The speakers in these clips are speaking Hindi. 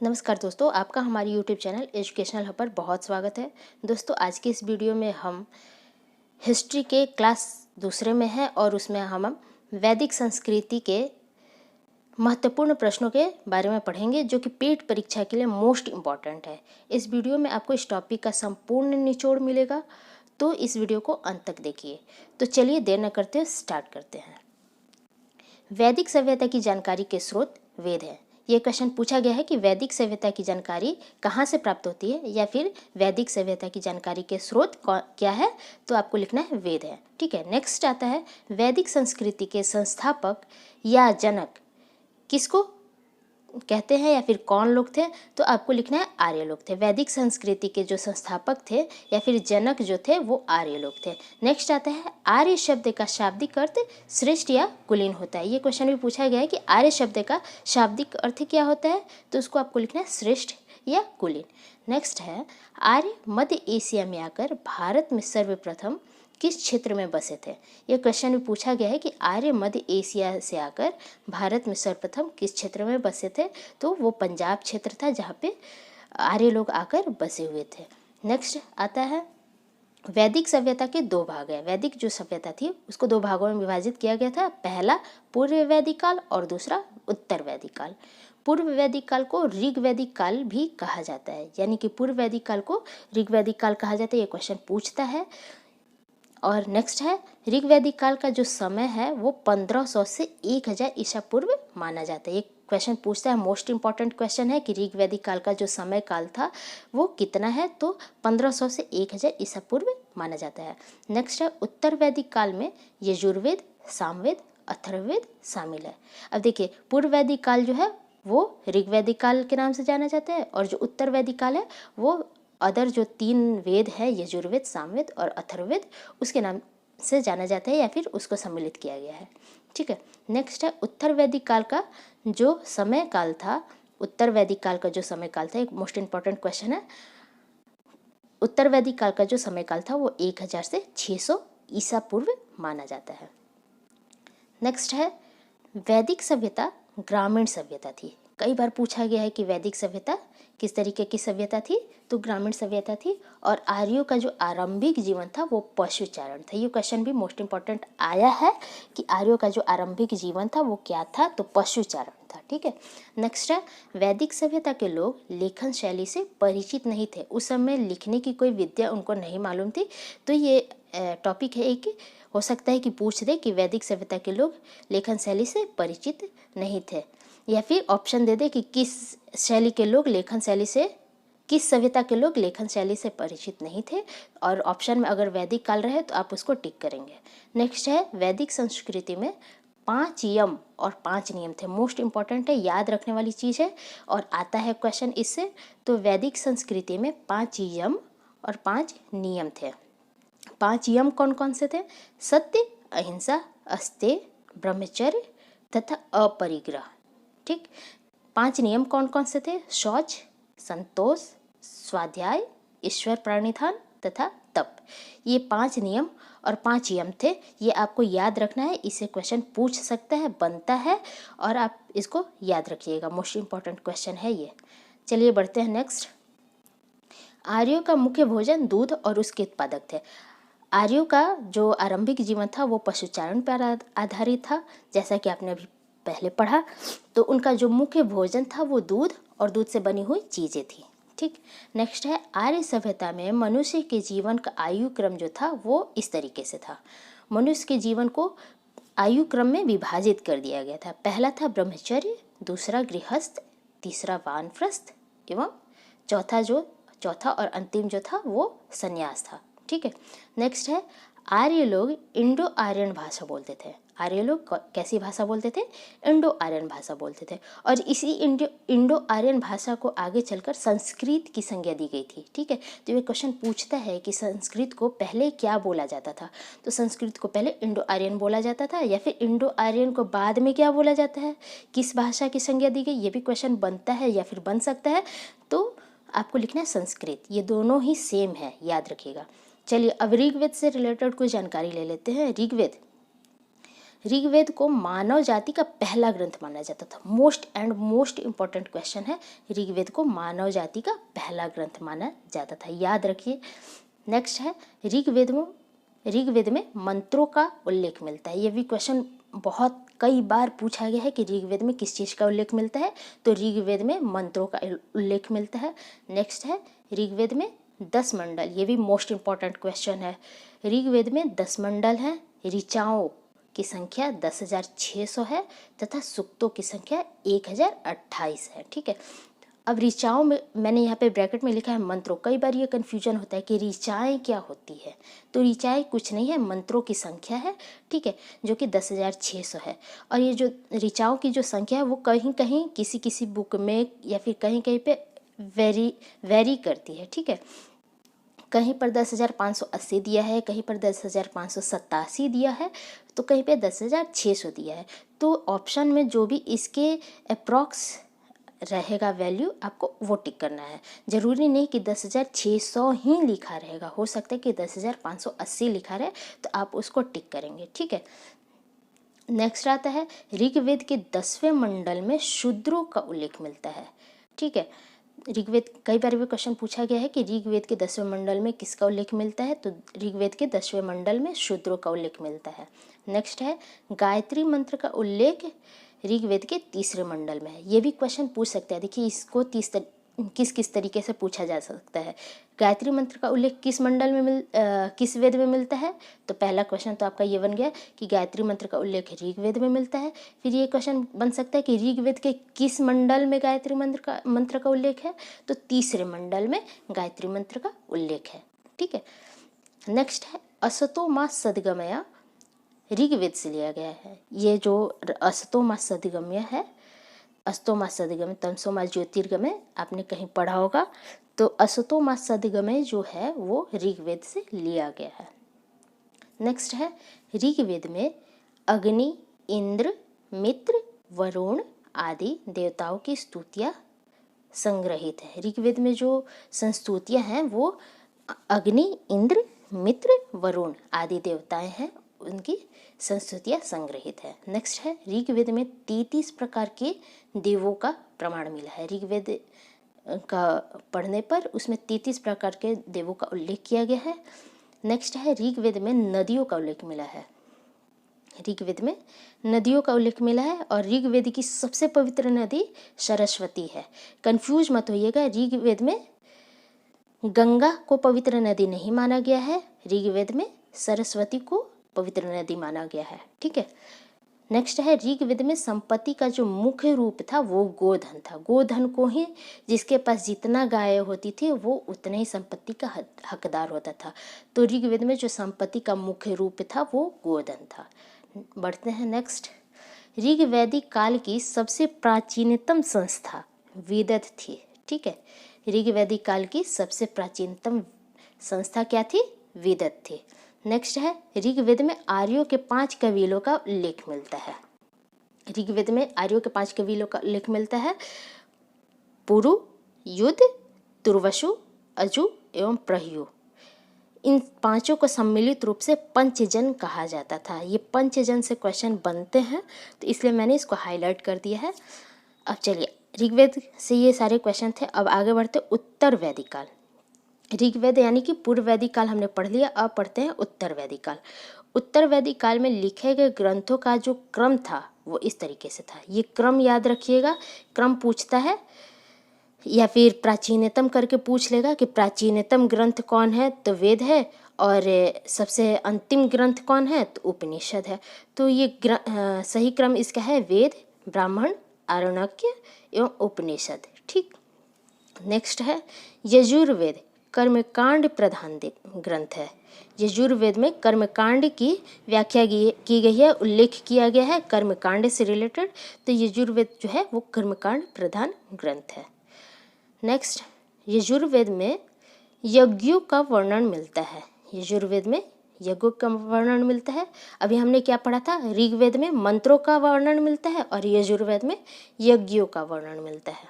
नमस्कार दोस्तों, आपका हमारे YouTube चैनल एजुकेशनल हब पर बहुत स्वागत है। दोस्तों, आज के इस वीडियो में हम हिस्ट्री के क्लास दूसरे में हैं और उसमें हम वैदिक संस्कृति के महत्वपूर्ण प्रश्नों के बारे में पढ़ेंगे जो कि पेट परीक्षा के लिए मोस्ट इम्पॉर्टेंट है। इस वीडियो में आपको इस टॉपिक का संपूर्ण निचोड़ मिलेगा, तो इस वीडियो को अंत तक देखिए। तो चलिए देर न करते हुए स्टार्ट करते हैं। वैदिक सभ्यता की जानकारी के स्रोत वेद है। ये क्वेश्चन पूछा गया है कि वैदिक सभ्यता की जानकारी कहाँ से प्राप्त होती है या फिर वैदिक सभ्यता की जानकारी के स्रोत क्या है, तो आपको लिखना है वेद है। ठीक है, नेक्स्ट आता है वैदिक संस्कृति के संस्थापक या जनक किसको कहते हैं या फिर कौन लोग थे, तो आपको लिखना है आर्य लोग थे। वैदिक संस्कृति के जो संस्थापक थे या फिर जनक जो थे वो आर्य लोग थे। नेक्स्ट आता है आर्य शब्द का शाब्दिक अर्थ श्रेष्ठ या कुलीन होता है। ये क्वेश्चन भी पूछा गया है कि आर्य शब्द का शाब्दिक अर्थ क्या होता है, तो उसको आपको लिखना है श्रेष्ठ या कुलीन। नेक्स्ट है आर्य मध्य एशिया में आकर भारत में सर्वप्रथम किस क्षेत्र में बसे थे। यह क्वेश्चन भी पूछा गया है कि आर्य मध्य एशिया से आकर भारत में सर्वप्रथम किस क्षेत्र में बसे थे, तो वो पंजाब क्षेत्र था जहाँ पे आर्य लोग आकर बसे हुए थे। नेक्स्ट आता है वैदिक सभ्यता के दो भाग है। वैदिक जो सभ्यता थी उसको दो भागों में विभाजित किया गया था। पहला पूर्व वैदिक काल और दूसरा उत्तर वैदिक काल। पूर्व वैदिक काल को ऋग वैदिक काल भी कहा जाता है, यानी कि पूर्व वैदिक काल को ऋग वैदिक काल कहा जाता है। ये क्वेश्चन पूछता है। और नेक्स्ट है ऋग वैदिक काल का जो समय है वो 1500 से 1000 ईसा पूर्व माना जाता है। ये क्वेश्चन पूछता है, मोस्ट इंपॉर्टेंट क्वेश्चन है कि ऋग वैदिक काल का जो समय काल था वो कितना है, तो 1500 से 1000 ईसा पूर्व माना जाता है। नेक्स्ट है उत्तर वैदिक काल में यजुर्वेद, सामवेद, अथर्ववेद शामिल है। अब देखिए पूर्व वैदिक काल जो है वो ऋग वैदिक काल के नाम से जाना जाता है और जो उत्तर वैदिक काल है वो अदर जो 3 वेद है यजुर्वेद, सामवेद और अथर्ववेद उसके नाम से जाना जाता है या फिर उसको सम्मिलित किया गया है। ठीक है, नेक्स्ट है उत्तर वैदिक काल का जो समय काल था। उत्तर वैदिक काल का जो समय काल था, एक मोस्ट इंपॉर्टेंट क्वेश्चन है। उत्तर वैदिक काल का जो समय काल था वो 1000 से 600 ईसा पूर्व माना जाता है। नेक्स्ट है वैदिक सभ्यता ग्रामीण सभ्यता थी। कई बार पूछा गया है कि वैदिक सभ्यता किस तरीके की सभ्यता थी, तो ग्रामीण सभ्यता थी। और आर्यों का जो आरंभिक जीवन था वो पशुचारण था। ये क्वेश्चन भी मोस्ट इंपॉर्टेंट आया है कि आर्यों का जो आरंभिक जीवन था वो क्या था, तो पशुचारण था। ठीक है, नेक्स्ट है वैदिक सभ्यता के लोग लेखन शैली से परिचित नहीं थे। उस समय लिखने की कोई विद्या उनको नहीं मालूम थी। तो ये टॉपिक है एक, हो सकता है कि पूछ दे कि वैदिक सभ्यता के लोग लेखन शैली से परिचित नहीं थे, या फिर ऑप्शन दे दे कि किस शैली के लोग लेखन शैली से, किस सभ्यता के लोग लेखन शैली से परिचित नहीं थे। और ऑप्शन में अगर वैदिक काल रहे तो आप उसको टिक करेंगे। नेक्स्ट है वैदिक संस्कृति में 5 यम और 5 नियम थे। मोस्ट इंपॉर्टेंट है, याद रखने वाली चीज़ है और आता है क्वेश्चन इससे। तो वैदिक संस्कृति में 5 यम और 5 नियम थे। 5 यम कौन कौन से थे? सत्य, अहिंसा, अस्तेय, ब्रह्मचर्य तथा अपरिग्रह। ठीक, 5 नियम कौन कौन से थे? शौच, संतोष, स्वाध्याय, ईश्वर प्रणिधान तथा तप। ये 5 नियम और 5 यम थे। ये आपको याद रखना है, इससे क्वेश्चन पूछ सकता है, बनता है और आप इसको याद रखिएगा। मोस्ट इंपॉर्टेंट क्वेश्चन है ये। चलिए बढ़ते हैं नेक्स्ट। आर्यों का मुख्य भोजन दूध और उसके उत्पादक थे। आर्यों का जो आरंभिक जीवन था वो पशुचारण पर आधारित था, जैसा कि आपने अभी पहले पढ़ा। तो उनका जो मुख्य भोजन था वो दूध और दूध से बनी हुई चीज़ें थी। ठीक, नेक्स्ट है आर्य सभ्यता में मनुष्य के जीवन का आयु क्रम जो था वो इस तरीके से था। मनुष्य के जीवन को आयु क्रम में विभाजित कर दिया गया था। पहला था ब्रह्मचर्य, दूसरा गृहस्थ, तीसरा वानप्रस्थ एवं चौथा और अंतिम जो था वो संन्यास था। ठीक है, नेक्स्ट है आर्य लोग इंडो आर्यन भाषा बोलते थे। आर्य लोग कैसी भाषा बोलते थे? इंडो आर्यन भाषा बोलते थे। और इसी इंडो आर्यन भाषा को आगे चलकर संस्कृत की संज्ञा दी गई थी। ठीक है, तो ये क्वेश्चन पूछता है कि संस्कृत को पहले क्या बोला जाता था, तो संस्कृत को पहले इंडो आर्यन बोला जाता था या फिर इंडो आर्यन को बाद में क्या बोला जाता है, किस भाषा की संज्ञा दी गई, ये भी क्वेश्चन बनता है या फिर बन सकता है। तो आपको लिखना है संस्कृत। ये दोनों ही सेम है, याद रखिएगा। चलिए अब ऋग्वेद से रिलेटेड कुछ जानकारी ले लेते हैं। ऋग्वेद को मानव जाति का पहला ग्रंथ माना जाता था। मोस्ट इम्पॉर्टेंट क्वेश्चन है, ऋग्वेद को मानव जाति का पहला ग्रंथ माना जाता था, याद रखिए। नेक्स्ट है, ऋग्वेद में मंत्रों का उल्लेख मिलता है। ये भी क्वेश्चन बहुत कई बार पूछा गया है कि ऋग्वेद में किस चीज़ का उल्लेख मिलता है, तो ऋग्वेद में मंत्रों का उल्लेख मिलता है। नेक्स्ट है, ऋग्वेद में 10 मंडल, ये भी मोस्ट इम्पॉर्टेंट क्वेश्चन है। ऋग्वेद में 10 मंडल हैं, ऋचाओं की संख्या 10,600 है तथा सूक्तों की संख्या 1028 है। ठीक है, अब ऋचाओं में मैंने यहाँ पे ब्रैकेट में लिखा है मंत्रों। कई बार ये कन्फ्यूजन होता है कि ऋचाएँ क्या होती है, तो ऋचाएँ कुछ नहीं है, मंत्रों की संख्या है। ठीक है, जो कि 10,600 है। और ये जो ऋचाओं की जो संख्या है वो कहीं कहीं किसी बुक में या फिर कहीं कहीं पे वेरी करती है। ठीक है, कहीं पर 10,580 दिया है, कहीं पर 10,587 दिया है, तो कहीं पे 10,600 दिया है। तो ऑप्शन में जो भी इसके अप्रॉक्स रहेगा वैल्यू, आपको वो टिक करना है। ज़रूरी नहीं कि 10,600 ही लिखा रहेगा, हो सकता है कि 10,580 लिखा रहे, तो आप उसको टिक करेंगे। ठीक है, नेक्स्ट आता है, ऋग्वेद के 10वें मंडल में शूद्रों का उल्लेख मिलता है। ठीक है, ऋग्वेद, कई बार भी क्वेश्चन पूछा गया है कि ऋग्वेद के 10वें मंडल में किसका उल्लेख मिलता है, तो ऋग्वेद के 10वें मंडल में शूद्रों का उल्लेख मिलता है। नेक्स्ट है, गायत्री मंत्र का उल्लेख ऋग्वेद के 3रे मंडल में है। ये भी क्वेश्चन पूछ सकते हैं। देखिए, इसको किस तरीके से पूछा जा सकता है। गायत्री मंत्र का उल्लेख किस वेद में मिलता है, तो पहला क्वेश्चन तो आपका ये बन गया कि गायत्री मंत्र का उल्लेख ऋग्वेद में मिलता है। फिर ये क्वेश्चन बन सकता है कि ऋग्वेद के किस मंडल में गायत्री मंत्र का उल्लेख है, तो 3रे मंडल में गायत्री मंत्र का उल्लेख है। ठीक है, नेक्स्ट है, असतो मा सद्गमया ऋग्वेद से लिया गया है। ये जो असतो मा सद्गमय है, अस्तो मा सद्गमय तमसो मा ज्योतिर्गमय, आपने कहीं पढ़ा होगा, तो असतो मा सद्गमय जो है वो ऋग्वेद से लिया गया है। नेक्स्ट है, ऋग्वेद में अग्नि, इंद्र, मित्र, वरुण आदि देवताओं की स्तुतियाँ संग्रहित है। ऋग्वेद में जो संस्तुतियाँ हैं वो अग्नि, इंद्र, मित्र, वरुण आदि देवताएं हैं, उनकी संस्तुतियाँ संग्रहित है। नेक्स्ट है, ऋग्वेद में 33 प्रकार के देवों का प्रमाण मिला है। ऋग्वेद का पढ़ने पर उसमें 33 प्रकार के देवों का उल्लेख किया गया है। नेक्स्ट है, ऋग्वेद में नदियों का उल्लेख मिला है। ऋग्वेद में नदियों का उल्लेख मिला है और ऋग्वेद की सबसे पवित्र नदी सरस्वती है। कंफ्यूज मत होइएगा, ऋग्वेद में गंगा को पवित्र नदी नहीं माना गया है, ऋग्वेद में सरस्वती को पवित्र नदी माना गया है। ठीक है, नेक्स्ट है, ऋग्वेद में संपत्ति का जो मुख्य रूप था वो गोधन था। गोधन को ही, जिसके पास जितना गाय होती थी वो उतने ही संपत्ति का हकदार होता था। तो ऋग्वेद में जो संपत्ति का मुख्य रूप था वो गोधन था। बढ़ते हैं नेक्स्ट, ऋग्वैदिक काल की सबसे प्राचीनतम संस्था वेदत थी। ठीक है, ऋग्वैदिक काल की सबसे प्राचीनतम संस्था क्या थी, वेदत थी। नेक्स्ट है, ऋग्वेद में आर्यों के 5 कबीलों का उल्लेख मिलता है। ऋग्वेद में आर्यों के 5 कबीलों का उल्लेख मिलता है, पुरु, युद्ध, तुर्वसु, अजु एवं प्रह्यु। इन 5 को सम्मिलित रूप से पंचजन कहा जाता था। ये पंचजन से क्वेश्चन बनते हैं, तो इसलिए मैंने इसको हाईलाइट कर दिया है। अब चलिए, ऋग्वेद से ये सारे क्वेश्चन थे। अब आगे बढ़ते उत्तर वैदिक काल। ऋग्वेद यानी कि पूर्व वैदिक काल हमने पढ़ लिया, अब पढ़ते हैं उत्तर वैदिक काल। उत्तर वैदिक काल में लिखे गए ग्रंथों का जो क्रम था वो इस तरीके से था। ये क्रम याद रखिएगा, क्रम पूछता है या फिर प्राचीनतम करके पूछ लेगा कि प्राचीनतम ग्रंथ कौन है, तो वेद है, और सबसे अंतिम ग्रंथ कौन है, तो उपनिषद है। तो ये सही क्रम इसका है वेद, ब्राह्मण, आरण्यक एवं उपनिषद। ठीक, नेक्स्ट है, यजुर्वेद कर्मकांड प्रधान ग्रंथ है। यजुर्वेद में कर्मकांड की व्याख्या की गई है, उल्लेख किया गया है कर्मकांड से रिलेटेड, तो यजुर्वेद जो है वो कर्मकांड प्रधान ग्रंथ है। नेक्स्ट, यजुर्वेद में यज्ञों का वर्णन मिलता है। यजुर्वेद में यज्ञों का वर्णन मिलता है। अभी हमने क्या पढ़ा था, ऋग्वेद में मंत्रों का वर्णन मिलता है और यजुर्वेद में यज्ञों का वर्णन मिलता है।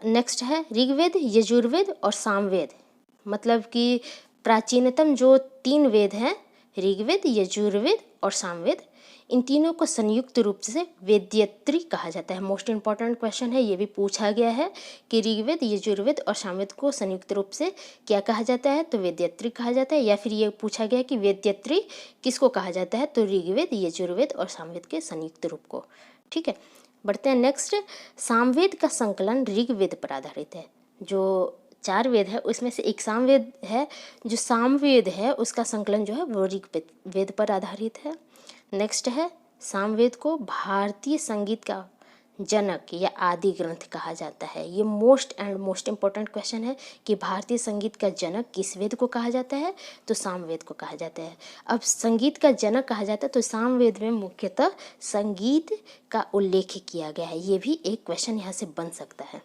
नेक्स्ट है, ऋग्वेद, यजुर्वेद और सामवेद, मतलब कि प्राचीनतम जो 3 वेद हैं ऋग्वेद, यजुर्वेद और सामवेद, इन तीनों को संयुक्त रूप से वेदयत्री कहा जाता है। मोस्ट इम्पॉर्टेंट क्वेश्चन है, ये भी पूछा गया है कि ऋग्वेद, यजुर्वेद और सामवेद को संयुक्त रूप से क्या कहा जाता है, तो वेदयत्री कहा जाता है। या फिर ये पूछा गया कि वेदयत्री किसको कहा जाता है, तो ऋग्वेद, यजुर्वेद और सामवेद के संयुक्त रूप को। ठीक है, बढ़ते हैं नेक्स्ट। सामवेद का संकलन ऋग्वेद पर आधारित है। जो 4 वेद है उसमें से एक सामवेद है, जो सामवेद है उसका संकलन जो है वो ऋग्वेद पर आधारित है। नेक्स्ट है, सामवेद को भारतीय संगीत का जनक या आदि ग्रंथ कहा जाता है। ये मोस्ट इम्पोर्टेंट क्वेश्चन है कि भारतीय संगीत का जनक किस वेद को कहा जाता है, तो सामवेद को कहा जाता है। अब संगीत का जनक कहा जाता है तो सामवेद में मुख्यतः संगीत का उल्लेख किया गया है। ये भी एक क्वेश्चन यहाँ से बन सकता है।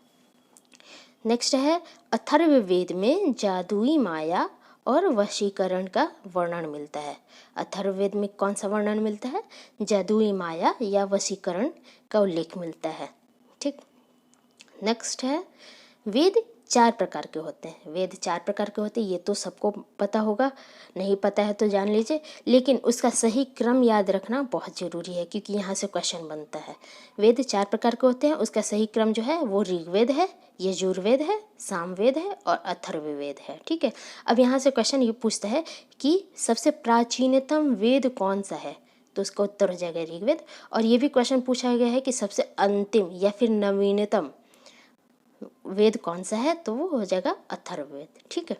नेक्स्ट है, अथर्ववेद में जादुई माया और वशीकरण का वर्णन मिलता है। अथर्ववेद में कौन सा वर्णन मिलता है, जादुई माया या वशीकरण का उल्लेख मिलता है। ठीक, नेक्स्ट है, वेद 4 प्रकार के होते हैं। वेद 4 प्रकार के होते हैं, ये तो सबको पता होगा, नहीं पता है तो जान लीजिए, लेकिन उसका सही क्रम याद रखना बहुत ज़रूरी है क्योंकि यहाँ से क्वेश्चन बनता है। वेद 4 प्रकार के होते हैं, उसका सही क्रम जो है वो ऋग्वेद है, यजुर्वेद है, सामवेद है और अथर्ववेद है। ठीक है, अब यहाँ से क्वेश्चन ये पूछता है कि सबसे प्राचीनतम वेद कौन सा है, तो उसका उत्तर हो जाएगा ऋग्वेद। और ये भी क्वेश्चन पूछा गया है कि सबसे अंतिम या फिर नवीनतम वेद कौन सा है, तो वो हो जाएगा अथर्ववेद। ठीक है,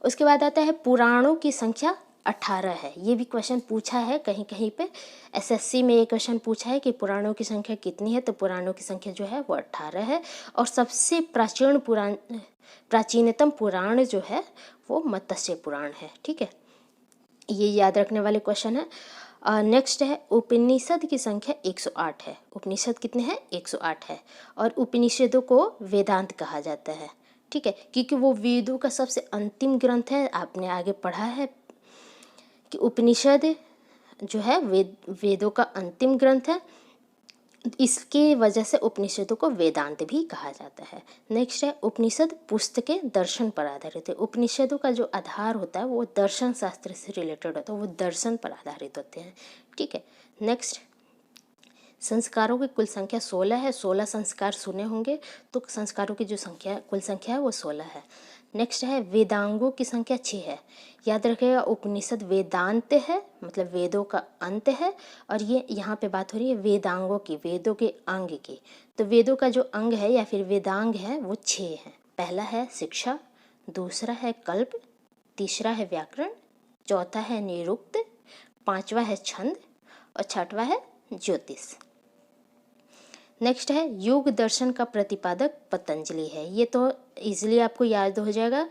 उसके बाद आता है पुराणों की संख्या 18 है। ये भी क्वेश्चन पूछा है कहीं कहीं पे, एसएससी में ये क्वेश्चन पूछा है कि पुराणों की संख्या कितनी है, तो पुराणों की संख्या जो है वो 18 है। और सबसे प्राचीनतम पुराण जो है वो मत्स्य पुराण है। ठीक है, ये याद रखने वाले क्वेश्चन है। नेक्स्ट है, उपनिषद की संख्या 108 है। उपनिषद कितने हैं, 108 है। और उपनिषदों को वेदांत कहा जाता है। ठीक है, क्योंकि वो वेदों का सबसे अंतिम ग्रंथ है। आपने आगे पढ़ा है कि उपनिषद जो है वेदों का अंतिम ग्रंथ है, इसकी वजह से उपनिषदों को वेदांत भी कहा जाता है। नेक्स्ट है, उपनिषद पुस्तकें दर्शन पर आधारित है। उपनिषदों का जो आधार होता है वो दर्शन शास्त्र से रिलेटेड होता है, वो दर्शन पर आधारित होते हैं। ठीक है, नेक्स्ट, संस्कारों की कुल संख्या 16 है। 16 संस्कार सुने होंगे, तो संस्कारों की जो कुल संख्या है वो 16 है। नेक्स्ट है, वेदांगों की संख्या 6 है। याद रखिएगा, उपनिषद वेदांत है, मतलब वेदों का अंत है। और ये यहाँ पे बात हो रही है वेदांगों की, वेदों के अंग की। तो वेदों का जो अंग है या फिर वेदांग है वो 6 है। पहला है शिक्षा, दूसरा है कल्प, तीसरा है व्याकरण, चौथा है निरुक्त, पांचवा है छंद और छठवा है ज्योतिष। नेक्स्ट है, योग दर्शन का प्रतिपादक पतंजलि है। ये तो इजीली आपको याद हो जाएगा,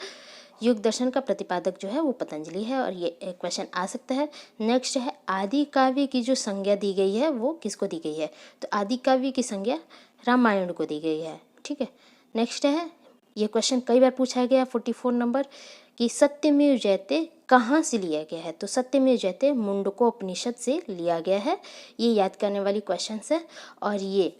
योग दर्शन का प्रतिपादक जो है वो पतंजलि है, और ये क्वेश्चन आ सकता है। नेक्स्ट है, आदि काव्य की जो संज्ञा दी गई है वो किसको दी गई है, तो आदि काव्य की संज्ञा रामायण को दी गई है। ठीक है, नेक्स्ट है, ये क्वेश्चन कई बार पूछा गया 44 नंबर कि सत्यमेव जयते कहाँ से लिया गया है, तो सत्यमेव जयते मुंडकोपनिषद से लिया गया है। ये याद करने वाली क्वेश्चन है। और ये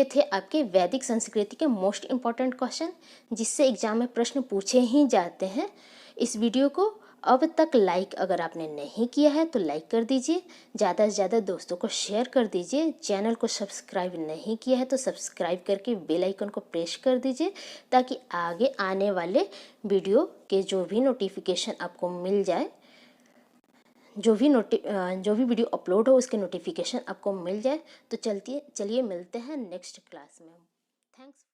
थे आपके वैदिक संस्कृति के मोस्ट इम्पॉर्टेंट क्वेश्चन, जिससे एग्जाम में प्रश्न पूछे ही जाते हैं। इस वीडियो को अब तक लाइक अगर आपने नहीं किया है तो लाइक कर दीजिए, ज़्यादा से ज़्यादा दोस्तों को शेयर कर दीजिए। चैनल को सब्सक्राइब नहीं किया है तो सब्सक्राइब करके बेल आइकन को प्रेस कर दीजिए, ताकि आगे आने वाले वीडियो के जो भी नोटिफिकेशन आपको मिल जाए, जो भी वीडियो अपलोड हो उसके नोटिफिकेशन आपको मिल जाए। तो चलिए मिलते हैं नेक्स्ट क्लास में। थैंक्स।